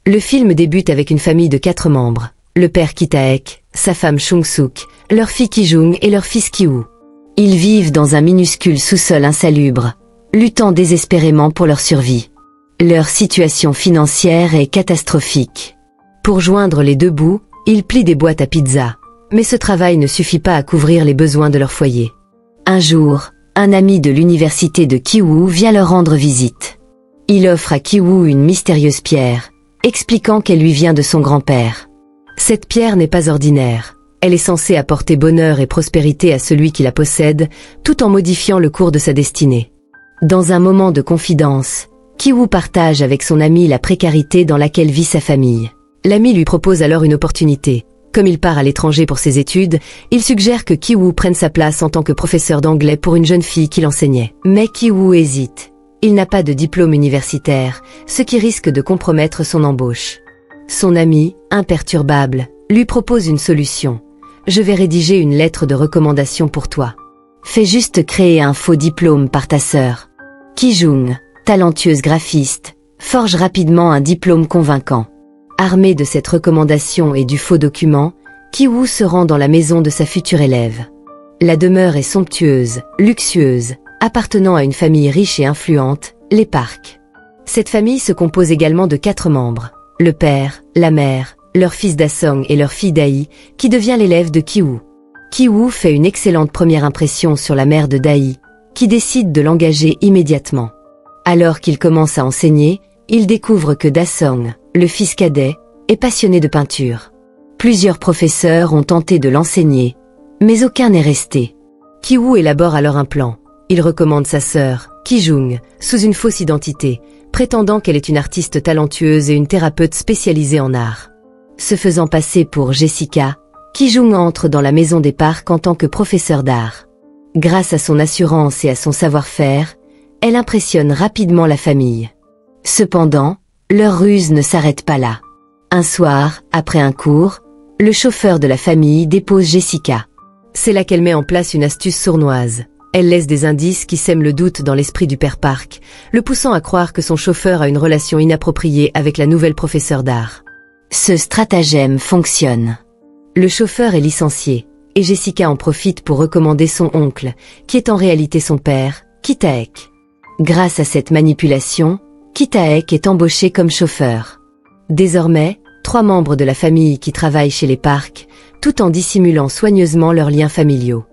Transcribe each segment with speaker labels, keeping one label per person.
Speaker 1: Le film débute avec une famille de 4 membres. Le père Ki-taek, sa femme Chung-suk, leur fille Ki-jung et leur fils Ki-woo. Ils vivent dans un minuscule sous-sol insalubre, luttant désespérément pour leur survie. Leur situation financière est catastrophique. Pour joindre les deux bouts, ils plient des boîtes à pizza, mais ce travail ne suffit pas à couvrir les besoins de leur foyer. Un jour, un ami de l'université de Ki-woo vient leur rendre visite. Il offre à Ki-woo une mystérieuse pierre, expliquant qu'elle lui vient de son grand-père. Cette pierre n'est pas ordinaire. Elle est censée apporter bonheur et prospérité à celui qui la possède, tout en modifiant le cours de sa destinée. Dans un moment de confidence, Ki-woo partage avec son ami la précarité dans laquelle vit sa famille. L'ami lui propose alors une opportunité. Comme il part à l'étranger pour ses études, il suggère que Ki-woo prenne sa place en tant que professeur d'anglais pour une jeune fille qui l'enseignait. Mais Ki-woo hésite. Il n'a pas de diplôme universitaire, ce qui risque de compromettre son embauche. Son ami, imperturbable, lui propose une solution. « Je vais rédiger une lettre de recommandation pour toi. Fais juste créer un faux diplôme par ta sœur. » Ki-jung, talentueuse graphiste, forge rapidement un diplôme convaincant. Armé de cette recommandation et du faux document, Ki-woo se rend dans la maison de sa future élève. La demeure est somptueuse, luxueuse, appartenant à une famille riche et influente, les Park. Cette famille se compose également de 4 membres. Le père, la mère, leur fils Da-song et leur fille Dae, qui devient l'élève de Ki-woo. Ki-woo fait une excellente première impression sur la mère de Dae, qui décide de l'engager immédiatement. Alors qu'il commence à enseigner, il découvre que Da-song, le fils cadet, est passionné de peinture. Plusieurs professeurs ont tenté de l'enseigner, mais aucun n'est resté. Ki-woo élabore alors un plan. Il recommande sa sœur, Ki-jung, sous une fausse identité, prétendant qu'elle est une artiste talentueuse et une thérapeute spécialisée en art. Se faisant passer pour Jessica, Ki-jung entre dans la maison des Park en tant que professeur d'art. Grâce à son assurance et à son savoir-faire, elle impressionne rapidement la famille. Cependant, leur ruse ne s'arrête pas là. Un soir, après un cours, le chauffeur de la famille dépose Jessica. C'est là qu'elle met en place une astuce sournoise. Elle laisse des indices qui sèment le doute dans l'esprit du père Park, le poussant à croire que son chauffeur a une relation inappropriée avec la nouvelle professeure d'art. Ce stratagème fonctionne. Le chauffeur est licencié, et Jessica en profite pour recommander son oncle, qui est en réalité son père, Ki-taek. Grâce à cette manipulation, Ki-taek est embauché comme chauffeur. Désormais, 3 membres de la famille qui travaillent chez les Park, tout en dissimulant soigneusement leurs liens familiaux.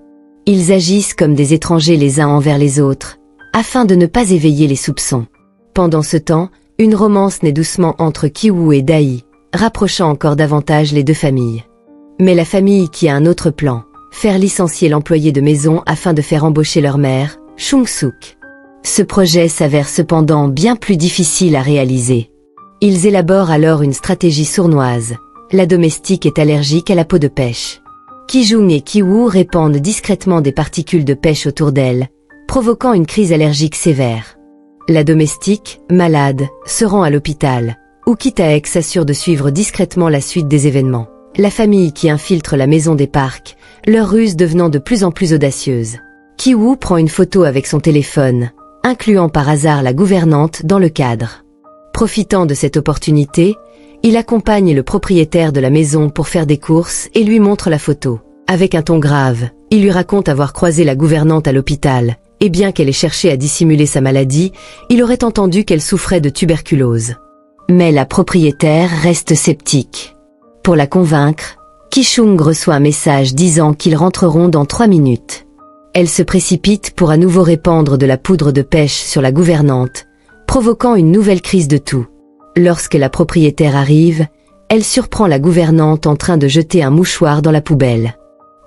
Speaker 1: Ils agissent comme des étrangers les uns envers les autres, afin de ne pas éveiller les soupçons. Pendant ce temps, une romance naît doucement entre Ki-woo et Dae, rapprochant encore davantage les deux familles. Mais la famille qui a un autre plan, faire licencier l'employé de maison afin de faire embaucher leur mère, Chung-suk. Ce projet s'avère cependant bien plus difficile à réaliser. Ils élaborent alors une stratégie sournoise. La domestique est allergique à la peau de pêche. Ki-jung et Ki-woo répandent discrètement des particules de pêche autour d'elle, provoquant une crise allergique sévère. La domestique, malade, se rend à l'hôpital, où Ki-taek s'assure de suivre discrètement la suite des événements. La famille qui infiltre la maison des Park, leur ruse devenant de plus en plus audacieuse. Ki-woo prend une photo avec son téléphone, incluant par hasard la gouvernante dans le cadre. Profitant de cette opportunité, il accompagne le propriétaire de la maison pour faire des courses et lui montre la photo. Avec un ton grave, il lui raconte avoir croisé la gouvernante à l'hôpital, et bien qu'elle ait cherché à dissimuler sa maladie, il aurait entendu qu'elle souffrait de tuberculose. Mais la propriétaire reste sceptique. Pour la convaincre, Ki-jung reçoit un message disant qu'ils rentreront dans 3 minutes. Elle se précipite pour à nouveau répandre de la poudre de pêche sur la gouvernante, provoquant une nouvelle crise de toux. Lorsque la propriétaire arrive, elle surprend la gouvernante en train de jeter un mouchoir dans la poubelle.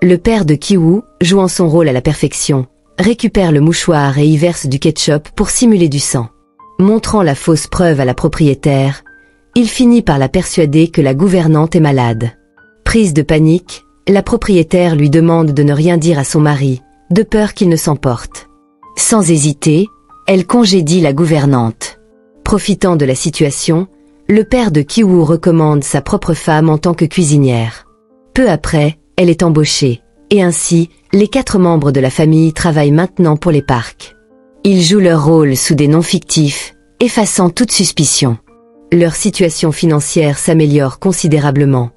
Speaker 1: Le père de Ki-woo, jouant son rôle à la perfection, récupère le mouchoir et y verse du ketchup pour simuler du sang. Montrant la fausse preuve à la propriétaire, il finit par la persuader que la gouvernante est malade. Prise de panique, la propriétaire lui demande de ne rien dire à son mari, de peur qu'il ne s'emporte. Sans hésiter, elle congédie la gouvernante. Profitant de la situation, le père de Ki-woo recommande sa propre femme en tant que cuisinière. Peu après, elle est embauchée, et ainsi, les 4 membres de la famille travaillent maintenant pour les Park. Ils jouent leur rôle sous des noms fictifs, effaçant toute suspicion. Leur situation financière s'améliore considérablement,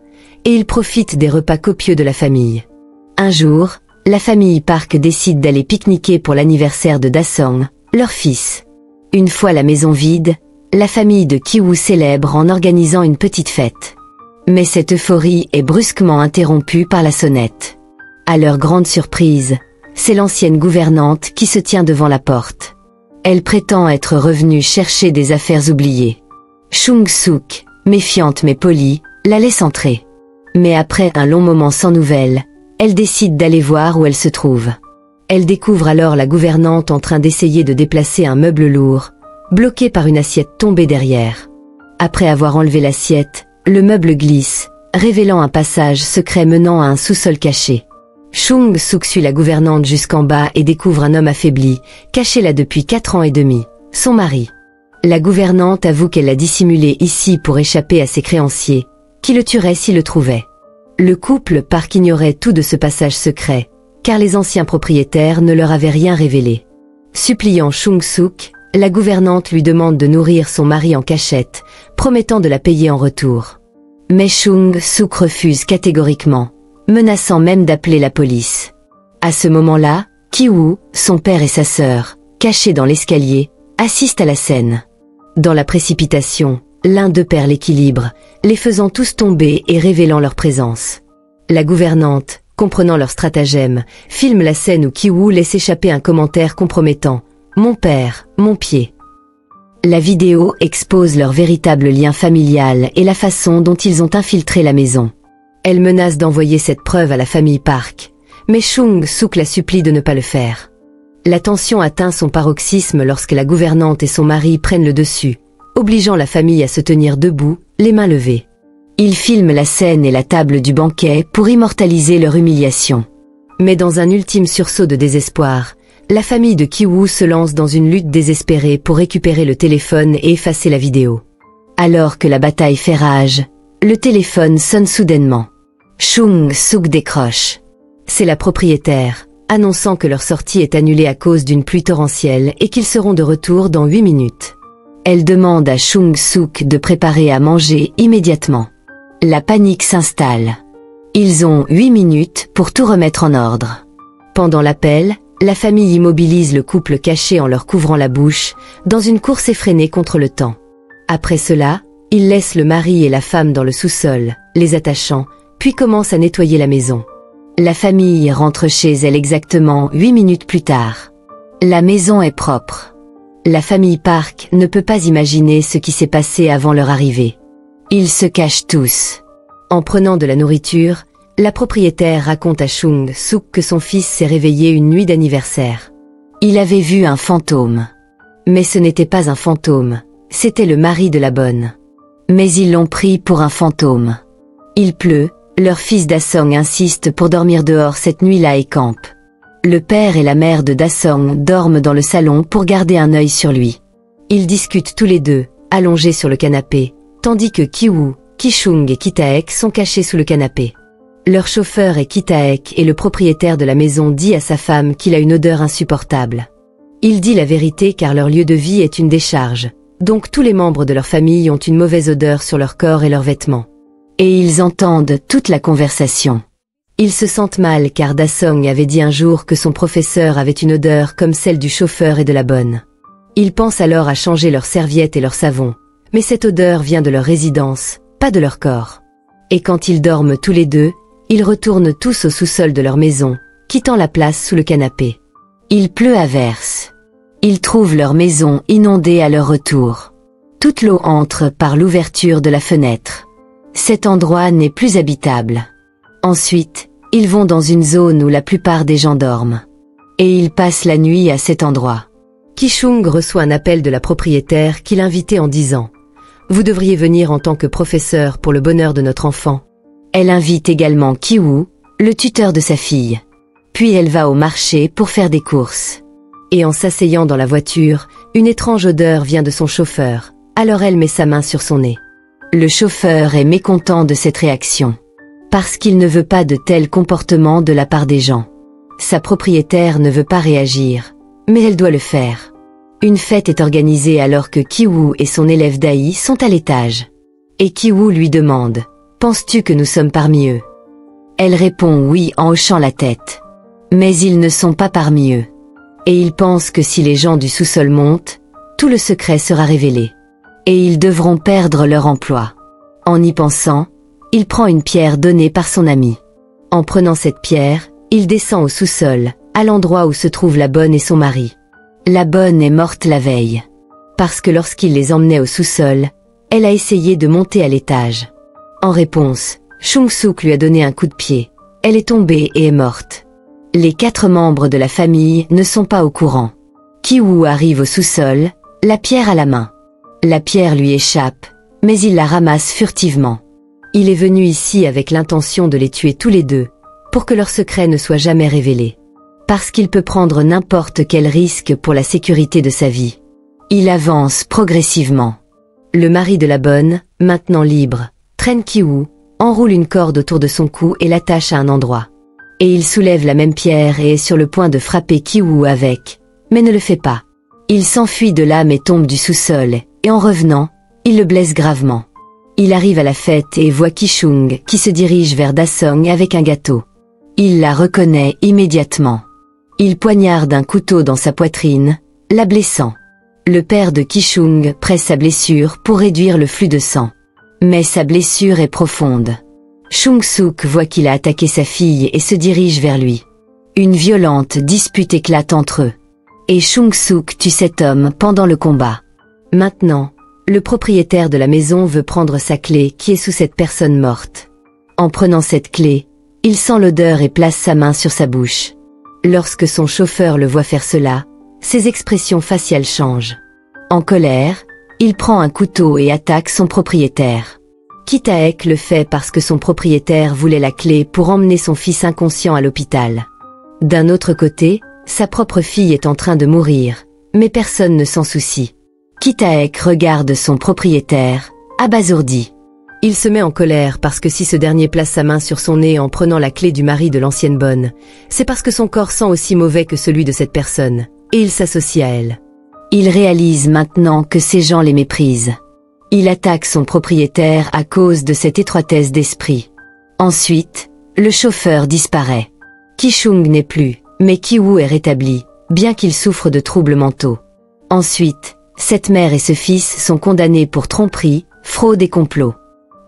Speaker 1: et ils profitent des repas copieux de la famille. Un jour, la famille Park décide d'aller pique-niquer pour l'anniversaire de Da-song, leur fils. Une fois la maison vide, la famille de Ki-woo célèbre en organisant une petite fête. Mais cette euphorie est brusquement interrompue par la sonnette. À leur grande surprise, c'est l'ancienne gouvernante qui se tient devant la porte. Elle prétend être revenue chercher des affaires oubliées. Chung-suk, méfiante mais polie, la laisse entrer. Mais après un long moment sans nouvelles, elle décide d'aller voir où elle se trouve. Elle découvre alors la gouvernante en train d'essayer de déplacer un meuble lourd, bloqué par une assiette tombée derrière. Après avoir enlevé l'assiette, le meuble glisse, révélant un passage secret menant à un sous-sol caché. Chung-suk suit la gouvernante jusqu'en bas et découvre un homme affaibli, caché là depuis 4 ans et demi, son mari. La gouvernante avoue qu'elle l'a dissimulé ici pour échapper à ses créanciers, qui le tueraient s'ils le trouvaient. Le couple Park ignorait tout de ce passage secret, car les anciens propriétaires ne leur avaient rien révélé. Suppliant Chung-suk, la gouvernante lui demande de nourrir son mari en cachette, promettant de la payer en retour. Mais Chung-suk refuse catégoriquement, menaçant même d'appeler la police. À ce moment-là, Ki-woo, son père et sa sœur, cachés dans l'escalier, assistent à la scène. Dans la précipitation, l'un d'eux perd l'équilibre, les faisant tous tomber et révélant leur présence. La gouvernante, comprenant leur stratagème, filme la scène où Ki-woo laisse échapper un commentaire compromettant « Mon père, mon pied ». La vidéo expose leur véritable lien familial et la façon dont ils ont infiltré la maison. Elle menace d'envoyer cette preuve à la famille Park, mais Chung-suk la supplie de ne pas le faire. La tension atteint son paroxysme lorsque la gouvernante et son mari prennent le dessus, obligeant la famille à se tenir debout, les mains levées. Ils filment la scène et la table du banquet pour immortaliser leur humiliation. Mais dans un ultime sursaut de désespoir, la famille de Ki-woo se lance dans une lutte désespérée pour récupérer le téléphone et effacer la vidéo. Alors que la bataille fait rage, le téléphone sonne soudainement. Chung-suk décroche. C'est la propriétaire, annonçant que leur sortie est annulée à cause d'une pluie torrentielle et qu'ils seront de retour dans 8 minutes. Elle demande à Chung-suk de préparer à manger immédiatement. La panique s'installe. Ils ont 8 minutes pour tout remettre en ordre. Pendant l'appel, la famille immobilise le couple caché en leur couvrant la bouche, dans une course effrénée contre le temps. Après cela, ils laissent le mari et la femme dans le sous-sol, les attachant, puis commencent à nettoyer la maison. La famille rentre chez elle exactement 8 minutes plus tard. La maison est propre. La famille Park ne peut pas imaginer ce qui s'est passé avant leur arrivée. Ils se cachent tous. En prenant de la nourriture, la propriétaire raconte à Chung-suk que son fils s'est réveillé une nuit d'anniversaire. Il avait vu un fantôme. Mais ce n'était pas un fantôme, c'était le mari de la bonne. Mais ils l'ont pris pour un fantôme. Il pleut, leur fils Da-song insiste pour dormir dehors cette nuit-là et campe. Le père et la mère de Da-song dorment dans le salon pour garder un œil sur lui. Ils discutent tous les deux, allongés sur le canapé, tandis que Ki-woo, Ki-chung et Ki-taek sont cachés sous le canapé. Leur chauffeur est Ki-taek et le propriétaire de la maison dit à sa femme qu'il a une odeur insupportable. Il dit la vérité car leur lieu de vie est une décharge, donc tous les membres de leur famille ont une mauvaise odeur sur leur corps et leurs vêtements. Et ils entendent toute la conversation. Ils se sentent mal car Da-song avait dit un jour que son professeur avait une odeur comme celle du chauffeur et de la bonne. Ils pensent alors à changer leurs serviettes et leur savon, mais cette odeur vient de leur résidence, pas de leur corps. Et quand ils dorment tous les deux, ils retournent tous au sous-sol de leur maison, quittant la place sous le canapé. Il pleut à verse. Ils trouvent leur maison inondée à leur retour. Toute l'eau entre par l'ouverture de la fenêtre. Cet endroit n'est plus habitable. Ensuite, ils vont dans une zone où la plupart des gens dorment. Et ils passent la nuit à cet endroit. Ki-chung reçoit un appel de la propriétaire qui l'invitait en disant « Vous devriez venir en tant que professeur pour le bonheur de notre enfant ». Elle invite également Ki-woo, le tuteur de sa fille. Puis elle va au marché pour faire des courses. Et en s'asseyant dans la voiture, une étrange odeur vient de son chauffeur, alors elle met sa main sur son nez. Le chauffeur est mécontent de cette réaction. Parce qu'il ne veut pas de tels comportements de la part des gens. Sa propriétaire ne veut pas réagir, mais elle doit le faire. Une fête est organisée alors que Kiwoo et son élève Dai sont à l'étage. Et Kiwoo lui demande « Penses-tu que nous sommes parmi eux ?» Elle répond oui en hochant la tête. Mais ils ne sont pas parmi eux. Et il pense que si les gens du sous-sol montent, tout le secret sera révélé. Et ils devront perdre leur emploi. En y pensant, il prend une pierre donnée par son ami. En prenant cette pierre, il descend au sous-sol, à l'endroit où se trouvent la bonne et son mari. La bonne est morte la veille. Parce que lorsqu'il les emmenait au sous-sol, elle a essayé de monter à l'étage. En réponse, Chung-suk lui a donné un coup de pied. Elle est tombée et est morte. Les 4 membres de la famille ne sont pas au courant. Kiwoo arrive au sous-sol, la pierre à la main. La pierre lui échappe, mais il la ramasse furtivement. Il est venu ici avec l'intention de les tuer tous les deux, pour que leur secret ne soit jamais révélé. Parce qu'il peut prendre n'importe quel risque pour la sécurité de sa vie. Il avance progressivement. Le mari de la bonne, maintenant libre, traîne Kiwoo, enroule une corde autour de son cou et l'attache à un endroit. Et il soulève la même pierre et est sur le point de frapper Kiwoo avec, mais ne le fait pas. Il s'enfuit de là mais tombe du sous-sol, et en revenant, il le blesse gravement. Il arrive à la fête et voit Ki-chung qui se dirige vers Da-song avec un gâteau. Il la reconnaît immédiatement. Il poignarde un couteau dans sa poitrine, la blessant. Le père de Ki-chung presse sa blessure pour réduire le flux de sang. Mais sa blessure est profonde. Chung-suk voit qu'il a attaqué sa fille et se dirige vers lui. Une violente dispute éclate entre eux. Et Chung-suk tue cet homme pendant le combat. Maintenant, le propriétaire de la maison veut prendre sa clé qui est sous cette personne morte. En prenant cette clé, il sent l'odeur et place sa main sur sa bouche. Lorsque son chauffeur le voit faire cela, ses expressions faciales changent. En colère, il prend un couteau et attaque son propriétaire. Ki-taek le fait parce que son propriétaire voulait la clé pour emmener son fils inconscient à l'hôpital. D'un autre côté, sa propre fille est en train de mourir, mais personne ne s'en soucie. Ki-taek regarde son propriétaire, abasourdi. Il se met en colère parce que si ce dernier place sa main sur son nez en prenant la clé du mari de l'ancienne bonne, c'est parce que son corps sent aussi mauvais que celui de cette personne, et il s'associe à elle. Il réalise maintenant que ces gens les méprisent. Il attaque son propriétaire à cause de cette étroitesse d'esprit. Ensuite, le chauffeur disparaît. Ki-chung n'est plus, mais Kiwoo est rétabli, bien qu'il souffre de troubles mentaux. Ensuite, cette mère et ce fils sont condamnés pour tromperie, fraude et complot.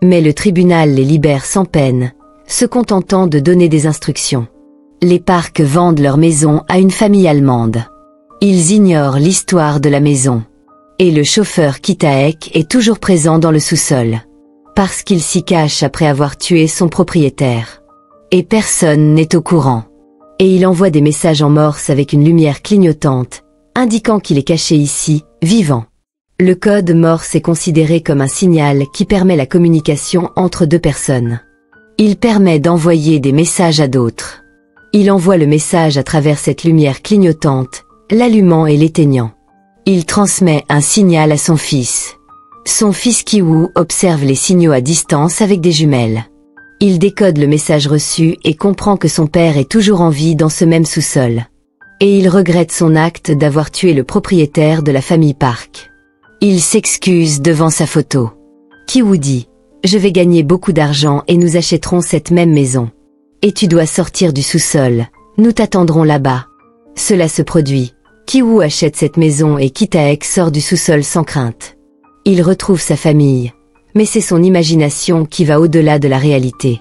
Speaker 1: Mais le tribunal les libère sans peine, se contentant de donner des instructions. Les Park vendent leur maison à une famille allemande. Ils ignorent l'histoire de la maison. Et le chauffeur Ki-taek est toujours présent dans le sous-sol. Parce qu'il s'y cache après avoir tué son propriétaire. Et personne n'est au courant. Et il envoie des messages en morse avec une lumière clignotante, indiquant qu'il est caché ici, vivant. Le code morse est considéré comme un signal qui permet la communication entre 2 personnes. Il permet d'envoyer des messages à d'autres. Il envoie le message à travers cette lumière clignotante, l'allumant et l'éteignant. Il transmet un signal à son fils. Son fils Kiwoo observe les signaux à distance avec des jumelles. Il décode le message reçu et comprend que son père est toujours en vie dans ce même sous-sol. Et il regrette son acte d'avoir tué le propriétaire de la famille Park. Il s'excuse devant sa photo. Kiwoo dit « Je vais gagner beaucoup d'argent et nous achèterons cette même maison. Et tu dois sortir du sous-sol, nous t'attendrons là-bas. » Cela se produit. Kiwoo achète cette maison et Ki-taek sort du sous-sol sans crainte. Il retrouve sa famille. Mais c'est son imagination qui va au-delà de la réalité.